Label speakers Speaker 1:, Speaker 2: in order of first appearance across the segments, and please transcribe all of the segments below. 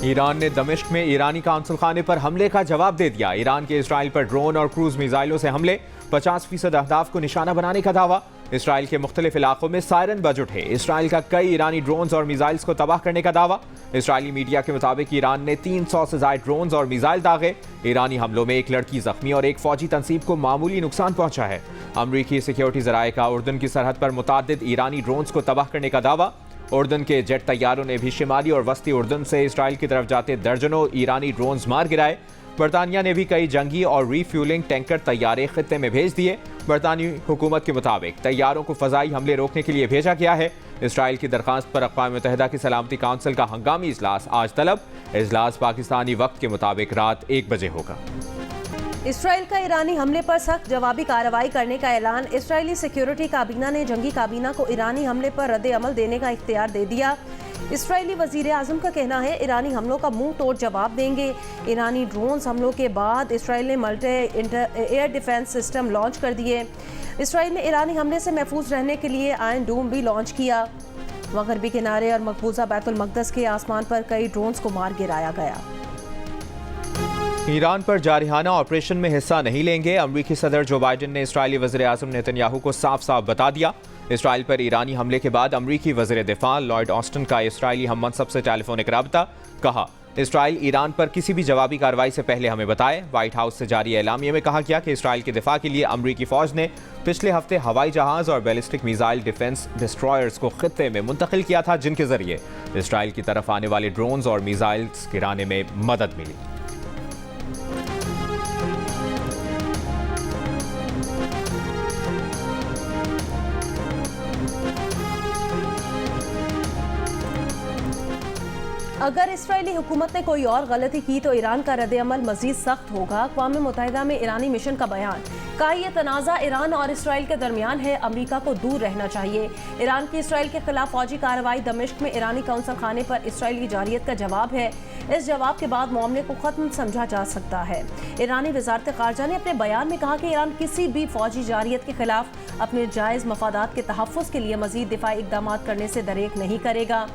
Speaker 1: Iran ने दमिश्क में ईरानी काउंसिल खाने पर हमले का जवाब दे दिया। ईरान के इसराइल पर ड्रोन और क्रूज मिसाइलों से हमले, 50% अहदाफ को निशाना बनाने का दावा। इसराइल के मुख्तलिफ इलाकों में सायरन बज उठे। इसराइल का कई ईरानी ड्रोन्स और मिसाइल्स को तबाह करने का दावा। इसराइली मीडिया के मुताबिक ईरान ने 300 से ज्यादा ड्रोन्स और मिसाइल दागे। ईरानी हमलों में एक लड़की जख्मी और एक फौजी तंसीब को मामूली नुकसान पहुंचा है। अमरीकी सिक्योरिटी जराये का उर्दन की सरहद पर मुतादिद ईरानी ड्रोन्स को तबाह करने का दावा। उर्दन के जेट तैयारों ने भी शिमाली और वस्ती उर्दन से इसराइल की तरफ जाते दर्जनों ईरानी ड्रोन्स मार गिराए। बरतानिया ने भी कई जंगी और रीफ्यूलिंग टैंकर तैयारे खित्ते में भेज दिए। बरतानी हुकूमत के मुताबिक तैयारों को फजाई हमले रोकने के लिए भेजा गया है। इसराइल की दरखास्त पर अक़वाम मुत्तहिदा की सलामती काउंसिल का हंगामी इजलास आज तलब। इजलास पाकिस्तानी वक्त के मुताबिक रात 1 बजे होगा।
Speaker 2: इसराइल का ईरानी हमले पर सख्त जवाबी कार्रवाई करने का ऐलान। इसराइली सिक्योरिटी काबीना ने जंगी काबीना को ईरानी हमले पर रद्द अमल देने का इख्तियार दे दिया। इसराइली वजीर आजम का कहना है ईरानी हमलों का मुंह तोड़ जवाब देंगे। ईरानी ड्रोन्स हमलों के बाद इसराइल ने multi air defence system launch कर दिए। इसराइल ने ईरानी हमले से महफूज रहने के लिए आयरन डोम भी लॉन्च किया। मगरबी किनारे और मकबूजा बैतुल मकदस के आसमान पर कई ड्रोन्स को मार गिराया गया।
Speaker 1: ईरान पर जारहाना ऑपरेशन में हिस्सा नहीं लेंगे। अमरीकी सदर जो बाइडन ने इसराइली वज़ीर आज़म नेतन्याहू को साफ साफ बता दिया। इसराइल पर ईरानी हमले के बाद अमरीकी वज़ीर दिफा लॉयड ऑस्टिन का इसराइली हम मनसब से टेलीफोनिक राब्ता। कहा, इसराइल ईरान पर किसी भी जवाबी कार्रवाई से पहले हमें बताए। व्हाइट हाउस से जारी एलामिया में कहा गया कि इसराइल के दिफा के लिए अमरीकी फौज ने पिछले हफ्ते हवाई जहाज और बैलिस्टिक मिसाइल डिफेंस डिस्ट्रॉयर्स को खित्ते में मुंतकिल किया था, जिनके जरिए इसराइल की तरफ आने वाले ड्रोन्स और मिसाइल्स गिराने में मदद मिली।
Speaker 2: अगर इसराइली हुकूमत ने कोई और गलती की तो ईरान का रद्द-ए-अमल मजीद सख्त होगा। अक़वाम मुत्तहिदा में ईरानी मिशन का बयान। कहा, यह तनाज़ा ईरान और इसराइल के दरमियान है, अमरीका को दूर रहना चाहिए। ईरान की इसराइल के खिलाफ फौजी कार्रवाई दमिश्क में ईरानी काउंसिल खाने पर इसराइल की जारियत का जवाब है। इस जवाब के बाद मामले को खत्म समझा जा सकता है। ईरानी वज़ारत ख़ारजा ने अपने बयान में कहा कि ईरान किसी भी फौजी जारियत के खिलाफ अपने जायज़ मफादात के तहफ़्फ़ुज़ के लिए मज़ीद दिफाई इक़दाम करने से दरेक नहीं करेगा।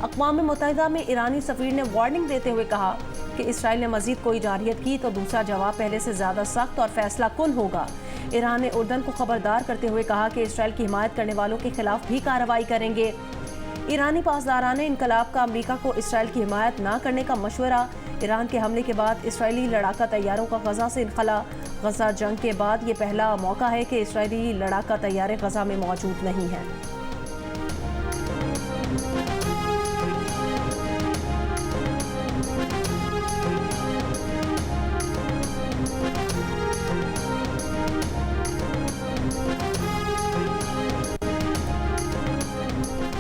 Speaker 2: अक़वाम मुत्तहिदा में ईरानी सफ़ीर ने वार्निंग देते हुए कहा कि इसराइल ने मज़ीद कोई जारियत की तो दूसरा जवाब पहले से ज़्यादा सख्त और फैसला कुन होगा। ईरान ने उर्दन को खबरदार करते हुए कहा कि इसराइल की हिमायत करने वालों के खिलाफ भी कार्रवाई करेंगे। ईरानी पासदारान इनकलाब का अमरीका को इसराइल की हिमायत न करने का मशवरा। ईरान के हमले के बाद इसराइली लड़ाका तैयारों का गजा से इनखला। गजा जंग के बाद ये पहला मौका है कि इसराइली लड़ाका तैयारे गजा में मौजूद नहीं हैं।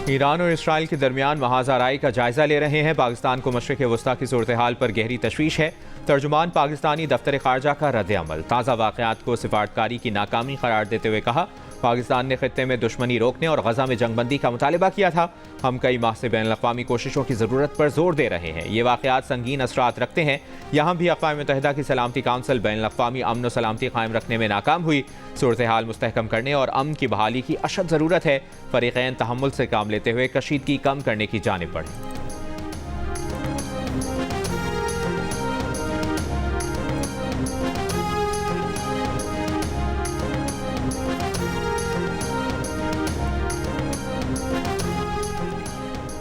Speaker 1: ईरान और इसराइल के दरमियान महाज़ाराई का जायजा ले रहे हैं। पाकिस्तान को मशरिक़ वस्ता की सूरत हाल पर गहरी तशवीश है। तर्जुमान पाकिस्तानी दफ्तर ख़ारजा का रद्द अमल। ताज़ा वाक़यात को सिफारतकारी की नाकामी करार देते हुए कहा, पाकिस्तान ने खित्ते में दुश्मनी रोकने और गजा में जंगबंदी का मुतालबा किया था। हम कई माह से बैनुल अक़वामी कोशिशों की ज़रूरत पर जोर दे रहे हैं। ये वाक़यात संगीन असरात रखते हैं। यहाँ भी अक़वाम मुत्तहिदा की सलामती काउंसिल बैनुल अक़वामी अमन व सलामती कायम रखने में नाकाम हुई। सूरत हाल मुस्तहकम करने और अमन की बहाली की अशद ज़रूरत है। फ़रीक़ैन तहम्मुल से काम लेते हुए कशीदगी कम करने की जानिब बढ़े।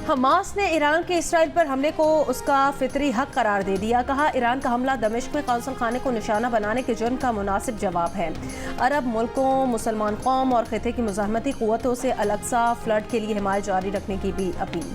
Speaker 2: हमास ने ईरान के इसराइल पर हमले को उसका फितरी हक करार दे दिया। कहा, ईरान का हमला दमिश्क में काउंसिल खाने को निशाना बनाने के जुर्म का मुनासिब जवाब है। अरब मुल्कों, मुसलमान कौम और खित्ते की मुज़ाहमती क़ुव्वतों से अल-अक़सा फ्लड के लिए हिमायत जारी रखने की भी अपील।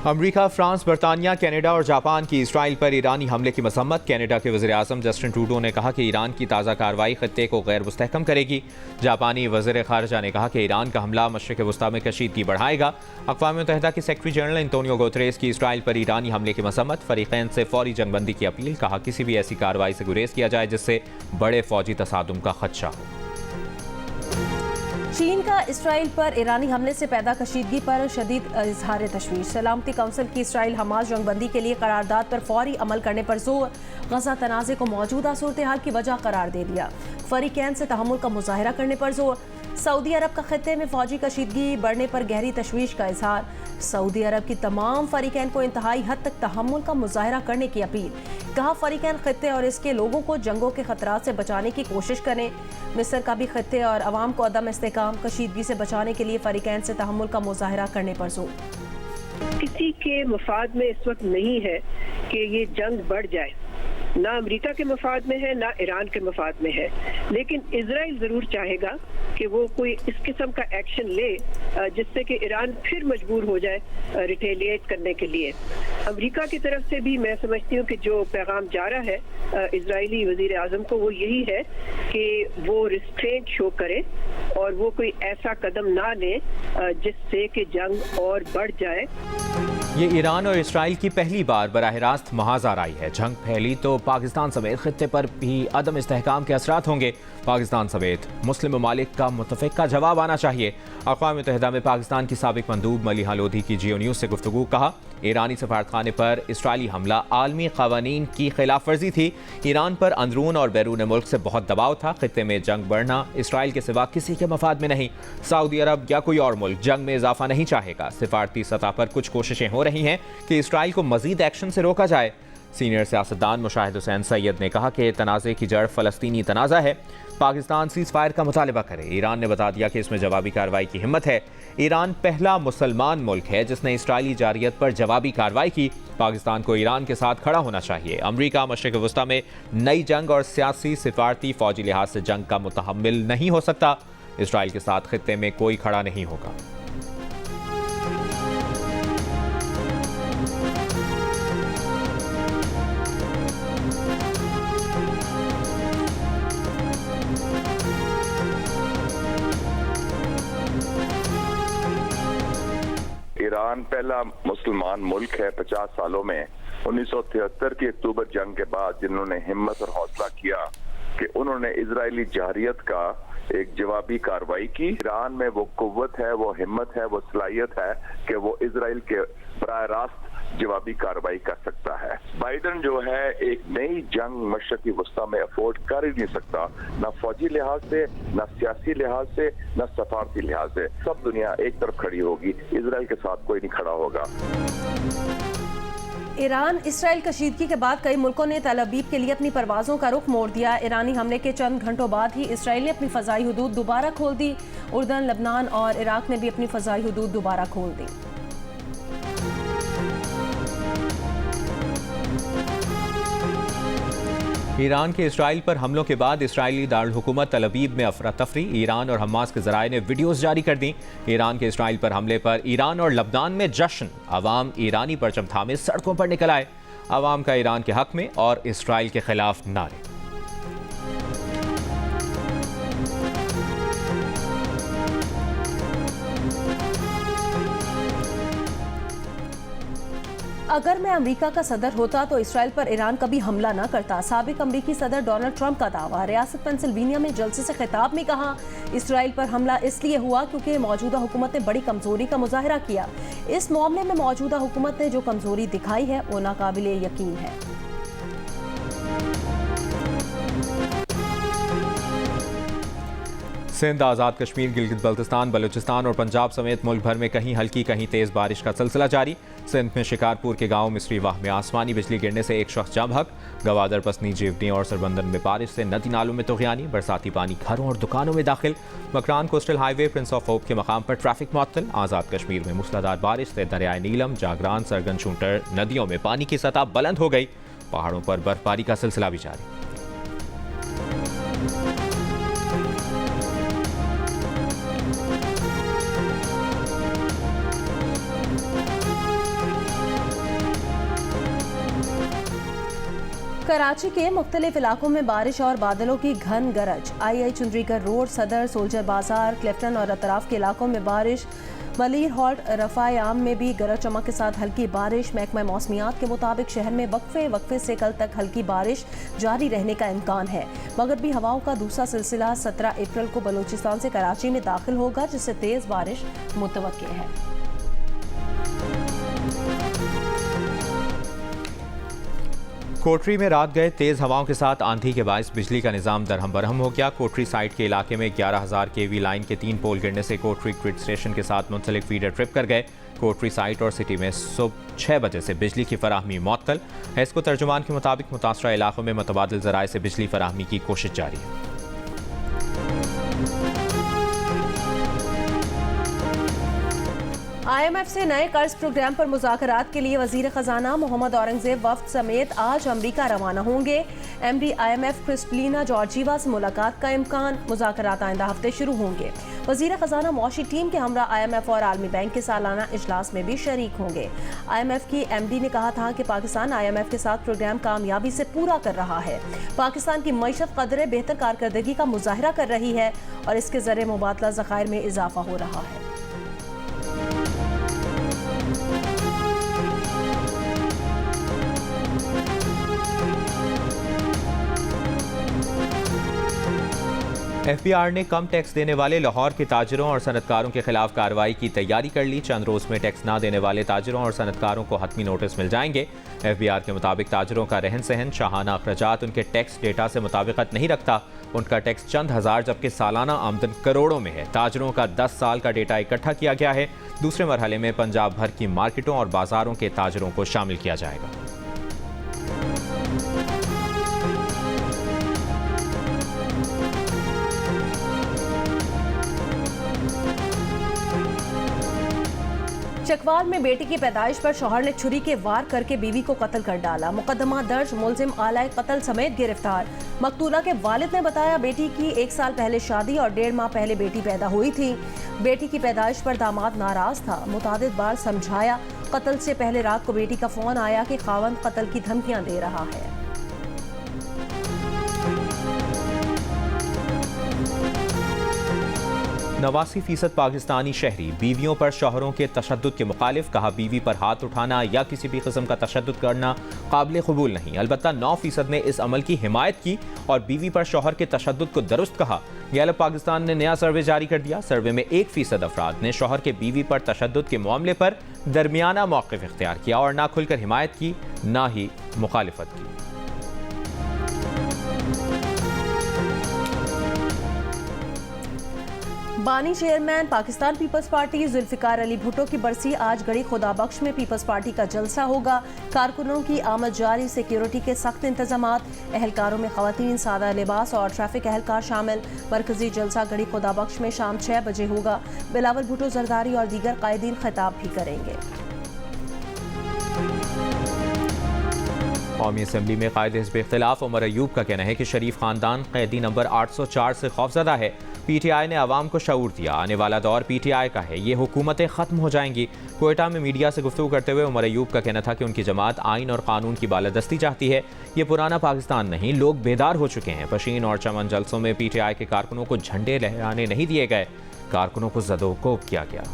Speaker 1: अमरीका, फ्रांस, बरतानिया, कनाडा और जापान की इसराइल पर ईरानी हमले की मसम्मत। कनाडा के वज़ीर आज़म जस्टिन ट्रूडो ने कहा कि ईरान की ताज़ा कार्रवाई खित्ते को गैर मुस्तहकम करेगी। जापानी वज़ीर ख़ारजा ने कहा कि ईरान का हमला मशरिक़ वस्ता में कशीदगी बढ़ाएगा। अक़वाम मुत्तहिदा के सेक्रेटरी जनरल एंटोनियो गुतेरेस की इसराइल पर ईरानी हमले की मसम्मत। फ़रीक़ैन से फ़ौरी जंगबंदी की अपील। कहा, किसी भी ऐसी कार्रवाई से गुरेज किया जाए जिससे बड़े फ़ौजी तसादुम का खदशा हो।
Speaker 2: चीन का इसराइल पर ईरानी हमले से पैदा कशीदगी पर शदीद इजहार तशवीश। सलामती काउंसिल की इसराइल हमास जंगबंदी के लिए करारदाद पर फौरी अमल करने पर जोर। गजा तनाज़े को मौजूदा सूरत हाल की वजह करार दे दिया। फ़रीक़ैन से तहम्मुल का मुज़ाहरा करने पर जोर। सऊदी अरब का खित्ते में फौजी कशीदगी बढ़ने पर गहरी तशवीश का इजहार। सऊदी अरब की तमाम फरीकैन को इंतहाई हद तक तहम्मुल का मुजाहरा करने की अपील। कहा फरीकैन खित्ते और इसके लोगों को जंगों के खतरात से बचाने की कोशिश करें। मिस्र का भी खित्ते और अवाम को अदम इस्तेकाम कशीदगी से बचाने के लिए फरीकैन से तहम्मुल का मुजाहरा करने पर जोर।
Speaker 3: किसी के मफाद में इस वक्त नहीं है कि ये जंग बढ़ जाए, ना अमेरिका के मफाद में है ना ईरान के मफाद में है, लेकिन इजराइल जरूर चाहेगा कि वो कोई इस किस्म का एक्शन ले जिससे कि ईरान फिर मजबूर हो जाए रिटेलिएट करने के लिए। अमेरिका की तरफ से भी मैं समझती हूँ कि जो पैगाम जा रहा है इजरायली वजीर आजम को वो यही है कि वो रिस्ट्रेंट शो करे और वो कोई ऐसा कदम ना ले जिससे कि जंग और बढ़ जाए।
Speaker 1: ये ईरान और इसराइल की पहली बार बराह रास्त महाजार आई है। जंग फैली तो पाकिस्तान समेत खित्ते पर भी अदम इस्तेहकाम के असरात होंगे। पाकिस्तान समेत मुस्लिम ममालिक का मुतफ़िक़ा जवाब आना चाहिए। अक़वाम मुत्तहिदा में पाकिस्तान की साबिक़ मंदूब मलिहा लोधी की जियो न्यूज़ से गुफ्तगू। कहा ईरानी सफारतखाने पर इसराइली हमला आलमी क़वानीन की खिलाफ वर्जी थी। ईरान पर अंदरून और बैरून मुल्क से बहुत दबाव था। खित्ते में जंग बढ़ना इसराइल के सिवा किसी के मफाद में नहीं। सऊदी अरब या कोई और मुल्क जंग में इजाफा नहीं चाहेगा। सिफारती सतह पर कुछ कोशिशें हो रही हैं कि इसराइल को मजीद एक्शन से रोका जाए। सीनियर सियासतदान मुशाहिद हुसैन सैयद ने कहा कि तनाज़े की जड़ फ़लस्तीनी तनाज़ा है। पाकिस्तान सीज़ फायर का मुतालबा करे। ईरान ने बता दिया कि इसमें जवाबी कार्रवाई की हिम्मत है। ईरान पहला मुसलमान मुल्क है जिसने इसराइली जारियत पर जवाबी कार्रवाई की। पाकिस्तान को ईरान के साथ खड़ा होना चाहिए। अमरीका मशरिक़ वस्ता में नई जंग और सियासी सिफारती फ़ौजी लिहाज से जंग का मुतहम्मिल नहीं हो सकता। इसराइल के साथ खित्ते में कोई खड़ा नहीं होगा।
Speaker 4: ईरान पहला मुसलमान मुल्क है 50 सालों में। 1973 की अक्टूबर जंग के बाद जिन्होंने हिम्मत और हौसला किया कि उन्होंने इजरायली जारियत का एक जवाबी कार्रवाई की। ईरान में वो कुव्वत है, वो हिम्मत है, वो सलाहियत है कि वो इजराइल के बराह रास्त जवाबी कार्रवाई कर सकता है। बाइडन जो है एक नई जंग मशरिक़ी वस्ता में अफोर्ड कर ही नहीं सकता, ना फौजी लिहाज से, ना सियासी लिहाज से, ना सफारती लिहाज से। सब दुनिया एक तरफ खड़ी होगी, इजराइल के साथ कोई नहीं खड़ा होगा।
Speaker 2: ईरान इसराइल कशीदगी के बाद कई मुल्कों ने तल अवीव के लिए अपनी परवाज़ों का रुख मोड़ दिया। ईरानी हमले के चंद घंटों बाद ही इसराइल ने अपनी फ़ज़ाई हुदूद दोबारा खोल दी। उर्दन, लबनान और इराक ने भी अपनी फ़ज़ाई हुदूद दोबारा खोल दी।
Speaker 1: ईरान के इसराइल पर हमलों के बाद इसराइली दारुल हुकूमत तल अवीव में अफरा तफरी। ईरान और हमास के ज़राए ने वीडियोज़ जारी कर दी। ईरान के इसराइल पर हमले पर ईरान और लबनान में जश्न। अवाम ईरानी परचम थामे सड़कों पर निकल आए। अवाम का ईरान के हक में और इसराइल के खिलाफ नारे।
Speaker 2: अगर मैं अमेरिका का सदर होता तो इसराइल पर ईरान कभी हमला न करता। साबिक अमरीकी सदर डोनाल्ड ट्रंप का दावा। रियासत पेंसिल्वेनिया में जलसे से खिताब में कहा इसराइल पर हमला इसलिए हुआ क्योंकि मौजूदा हुकूमत ने बड़ी कमजोरी का मुजाहरा किया। इस मामले में मौजूदा हुकूमत ने जो कमजोरी दिखाई है वो नाकाबिले यकीन है।
Speaker 1: सिंध, आज़ाद कश्मीर, गिलगित बल्तिस्तान, बलूचिस्तान और पंजाब समेत मुल्क भर में कहीं हल्की कहीं तेज़ बारिश का सिलसिला जारी। सिंध में शिकारपुर के गांव मिस्री वाह में आसमानी बिजली गिरने से एक शख्स जाँ बहक। गवादर, पसनी, जीवनी और सरबंदन में बारिश से नदी नालों में तुग़यानी। बरसाती पानी घरों और दुकानों में दाखिल। Makran coastal highway Prince of hope के मकाम पर ट्रैफिक मुअत्तल। आज़ाद कश्मीर में मूसलाधार बारिश से दरियाए नीलम, जागरान, सरगन, शूटर नदियों में पानी की सतह बुलंद हो गई। पहाड़ों पर बर्फबारी का सिलसिला भी जारी।
Speaker 2: कराची के मुख्तलिफ इलाकों में बारिश और बादलों की घन गरज। आई चुंदरीगर रोड, सदर, सोल्जर बाजार, क्लिफ्टन और अतराफ के इलाकों में बारिश। मलीर हॉल्ट, रफ़ाए आम में भी गरज चमक के साथ हल्की बारिश। महकमा मौसमियात के मुताबिक शहर में वक्फे से कल तक हल्की बारिश जारी रहने का इम्कान है। मगरबी हवाओं का दूसरा सिलसिला 17 अप्रैल को बलूचिस्तान से कराची में दाखिल होगा, जिससे तेज़ बारिश मुतवक्किल है।
Speaker 1: कोटरी में रात गए तेज हवाओं के साथ आंधी के बायस बिजली का निजाम दरहम बरहम हो गया। कोटरी साइट के इलाके में 11,000 केवी लाइन के 3 पोल गिरने से कोटरी ग्रिड स्टेशन के साथ मुंसलिक फीडर ट्रिप कर गए। कोटरी साइट और सिटी में सुबह 6 बजे से बिजली की फराहमी मुअत्तल। हेस्को तर्जुमान के मुताबिक मुतासरा इलाकों में मुतबादिल ज़राए से बिजली फराहमी की कोशिश जारी है।
Speaker 2: IMF से नए कर्ज प्रोग्राम पर मुज़ाकरात के लिए वज़ीर ख़जाना मोहम्मद औरंगज़ेब वफ़द समेत आज अमरीका रवाना होंगे। MD IMF क्रिस्टलिना जॉर्जीवा से मुलाकात का इम्कान। मुज़ाकरात आइंदा हफ्ते शुरू होंगे। वज़ीर ख़जाना मौशी टीम के हमरा IMF और आलमी बैंक के सालाना इजलास में भी शरीक होंगे। IMF की MD ने कहा था कि पाकिस्तान IMF के साथ प्रोग्राम कामयाबी से पूरा कर रहा है। पाकिस्तान की मईशत कदरें बेहतर कारकर्दगी का मुजाहरा कर रही है और इसके ज़रिए मुबादला ज़खायर में इजाफा हो रहा है।
Speaker 1: FBR ने कम टैक्स देने वाले लाहौर के ताजरों और सनतकारों के खिलाफ कार्रवाई की तैयारी कर ली। चंद रोज में टैक्स ना देने वाले ताजरों और सनतकारों को हतमी नोटिस मिल जाएंगे। FBR के मुताबिक ताजरों का रहन सहन, शाहाना अखराजात उनके टैक्स डेटा से मुताबिकत नहीं रखता। उनका टैक्स चंद हज़ार जबकि सालाना आमदन करोड़ों में है। ताजरों का 10 साल का डेटा इकट्ठा किया गया है। दूसरे मरहले में पंजाब भर की मार्केटों और बाजारों के ताजरों को शामिल किया जाएगा।
Speaker 2: चकवाल में बेटी की पैदाइश पर शौहर ने छुरी के वार करके बीवी को कत्ल कर डाला। मुकदमा दर्ज, मुलजिम आलाए कत्ल समेत गिरफ्तार। मकतूला के वालिद ने बताया बेटी की 1 साल पहले शादी और 1.5 माह पहले बेटी पैदा हुई थी। बेटी की पैदाइश पर दामाद नाराज था, मुतादिद बार समझाया। कत्ल से पहले रात को बेटी का फोन आया कि खावंद कत्ल की धमकियां दे रहा है।
Speaker 1: नवासी फीसद पाकिस्तानी शहरी बीवियों पर शौहरों के तशद्दुद के मुखालिफ। कहा बीवी पर हाथ उठाना या किसी भी किस्म का तशद्दुद करना काबिल कबूल नहीं। अलबत्ता 9% ने इस अमल की हिमायत की और बीवी पर शौहर के तशद्दुद को दुरुस्त कहा। गैलप पाकिस्तान ने नया सर्वे जारी कर दिया। सर्वे में 1% अफराद ने शौहर के बीवी पर तशद्दुद के मामले पर दरमियाना मौक़िफ़ इख्तियार किया और ना खुलकर हिमायत की ना ही मुखालिफत की।
Speaker 2: बानी चेयरमैन पाकिस्तान पीपल्स पार्टी जुल्फिकार अली भुट्टो की बरसी आज गड़ी खुदाबख्श में पीपल्स पार्टी का जलसा होगा। कारकुनों की आमद जारी, सिक्योरिटी के सख्त इंतजामात, एहलकारों में खवातीन, सादा लिबास और ट्रैफिक एहलकार शामिल। मरकजी जलसा गड़ी खुदाबख्श में शाम 6 बजे होगा। बिलावल भुट्टो जरदारी और दीगर कायदीन खिताब भी करेंगे।
Speaker 1: कौमी असम्बली में कायद हिज़्ब इख्तिलाफ उमर अयूब का कहना है कि शरीफ खानदान कैदी नंबर 804 से खौफजदा है। PTI ने आवाम को शऊर दिया, आने वाला दौर PTI का है, ये हुकूमतें ख़त्म हो जाएंगी। कोयटा में मीडिया से गुफ्तगू करते हुए उमर अयूब का कहना था कि उनकी जमात आइन और कानून की बालादस्ती चाहती है। ये पुराना पाकिस्तान नहीं, लोग बेदार हो चुके हैं। पशीन और चमन जलसों में PTI के कारकुनों को झंडे लहराने नहीं दिए गए, कारकुनों को ज़दोकोब किया गया।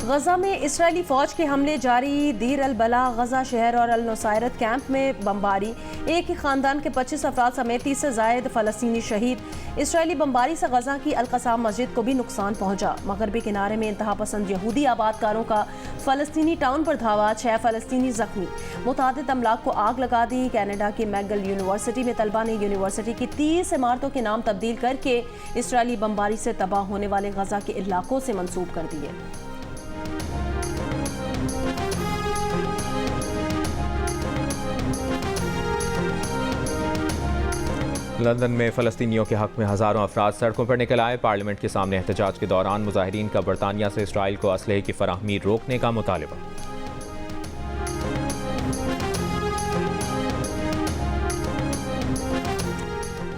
Speaker 2: गजा में इस्राएली फौज के हमले जारी। दीर अल बला, गजा शहर और अल नुसैरत कैंप में बमबारी। एक ही खानदान के 25 अफराद समेत 30 से ज़ायद फ़लस्तीनी शहीद। इस्राएली बमबारी से गजा की अल क़साम मस्जिद को भी नुकसान पहुंचा। मगरबी किनारे में इंतहा पसंद यहूदी आबादकारों का फ़लस्तीनी टाउन पर धावा, 6 फ़लस्तीनी जख्मी। मुतादिद अमलाक को आग लगा दी। कनाडा की मैकगिल यूनिवर्सिटी में तलबा ने यूनिवर्सिटी की 30 इमारतों के नाम तब्दील करके इस्राएली बमबारी से तबाह होने वाले गजा के इलाकों से मंसूब कर दिए।
Speaker 1: लंदन में फ़लस्तीनियों के हक़ में हज़ारों अफराद सड़कों पर निकल आए। पार्लियामेंट के सामने एहतजाज के दौरान मुजाहिरीन का बरतानिया से इसराइल को असलहे की फराहमी रोकने का मुतालबा।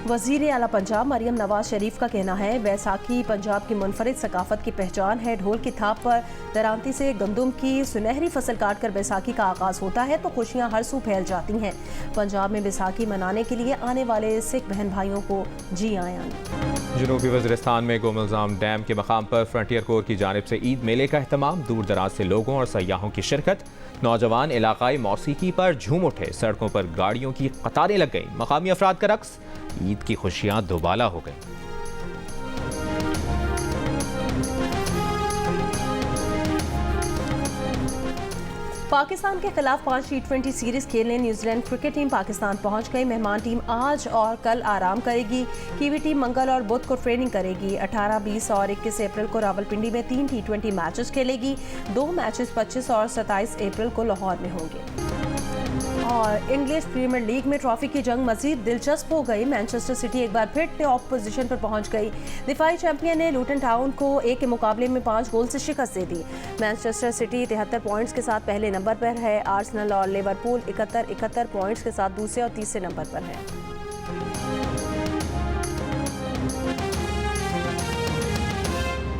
Speaker 2: वज़ीर आला पंजाब मरियम नवाज शरीफ का कहना है बैसाखी पंजाब की मुनफरिद सकाफत की पहचान है। ढोल की थाप पर दरांती से गंदुम की सुनहरी फसल काट कर बैसाखी का आगाज़ होता है तो खुशियाँ हर सू फैल जाती हैं। पंजाब में बैसाखी मनाने के लिए आने वाले सिख बहन भाइयों को जी आयां।
Speaker 1: जनूबी वज़ीरिस्तान में गोमलजाम डैम के मकाम पर फ्रंटियर कोर की जानिब से ईद मेले का अहतमाम। दूर दराज से लोगों और सयाहों की शिरकत। नौजवान इलाकाई मौसीकी पर झूम उठे। सड़कों पर गाड़ियों की कतारें लग गई। मकामी अफराद का रक्स। ईद की खुशियाँ दोबाला हो गई।
Speaker 2: पाकिस्तान के खिलाफ 5 T20 सीरीज खेलने न्यूजीलैंड क्रिकेट टीम पाकिस्तान पहुंच गई। मेहमान टीम आज और कल आराम करेगी। कीवी टीम मंगल और बुध को ट्रेनिंग करेगी। 18, 20 और 21 अप्रैल को रावलपिंडी में 3 T20 मैचेस खेलेगी। 2 मैचेस 25 और 27 अप्रैल को लाहौर में होंगे। और इंग्लिश प्रीमियर लीग में ट्रॉफी की जंग मजीद दिलचस्प हो गई। मैनचेस्टर सिटी एक बार फिर टॉप पोजीशन पर पहुंच गई। दिफाई चैंपियन ने लूटन टाउन को 1 के मुकाबले में 5 गोल से शिकस्त दे दी। मैनचेस्टर सिटी 73 पॉइंट्स के साथ पहले नंबर पर है। आर्सेनल और लिवरपूल 71 पॉइंट्स के साथ दूसरे और तीसरे नंबर पर है।